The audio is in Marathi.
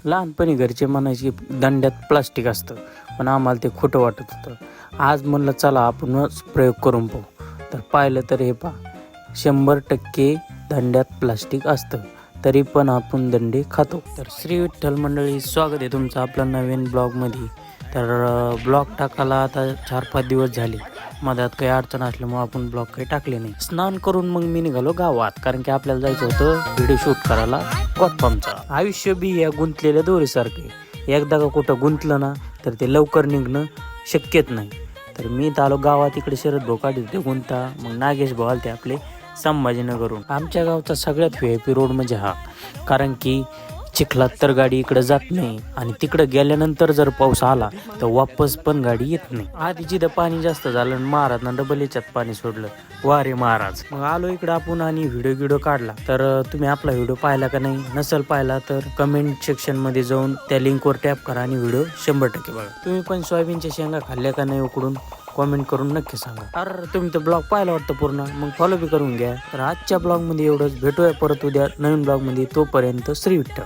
लहानपणी घरचे म्हणायचे दंड्यात प्लास्टिक असतं, पण आम्हाला ते खोटं वाटत होतं. आज म्हणलं चला आपणच प्रयोग करून पाहू. तर पाहिलं तर हे पहा, 100% दंड्यात प्लास्टिक असतं, तरी पण आपण दंडे खातो. तर श्री विठ्ठल मंडळी, स्वागत आहे तुमचं आपल्या नवीन ब्लॉगमध्ये. तर ब्लॉग टाकायला आता 4-5 दिवस झाले. मधात काही अडचण असल्यामुळे आपण ब्लॉग काही टाकले नाही. स्नान करून मग मी निघालो गावात, कारण की आपल्याला जायचं होतं व्हिडिओ शूट करायला कोटपामचा. आयुष्य बी या गुंतलेल्या दोरीसारखे, एकदा का कुठं गुंतलं ना तर ते लवकर निघणं शक्यच नाही. तर मी तर आलो गावात, इकडे शरद भाऊ काढले ते गुंता, मग नागेश भाऊ आले ते आपले संभाजीनगरहून. आमच्या गावचा सगळ्यात VIP रोड म्हणजे हा, कारण की चिखलात तर गाडी इकडे जात नाही, आणि तिकडे गेल्यानंतर जर पाऊस आला तर वापस पण गाडी येत नाही. आधी जिथं पाणी जास्त झालं आणि महाराजनं डबल याच्यात पाणी सोडलं, वारे महाराज. मग आलो इकडे आपण आणि व्हिडिओ काढला. तर तुम्ही आपला व्हिडिओ पाहिला का नाही, नसेल पाहिला तर कमेंट सेक्शन मध्ये जाऊन त्या लिंकवर टॅप करा आणि व्हिडिओ 100% बघा. तुम्ही पण सोयाबीनच्या शेंगा खाल्ल्या का नाही उकडून, कॉमेंट करून नक्की सांगा. अरे तुम्ही तर ब्लॉग पाहिला वाटतं पूर्ण, मग फॉलो बी करून घ्या. तर आजच्या ब्लॉगमध्ये एवढंच. भेटूया परत उद्या नवीन ब्लॉगमध्ये. तोपर्यंत श्री विठ्ठल.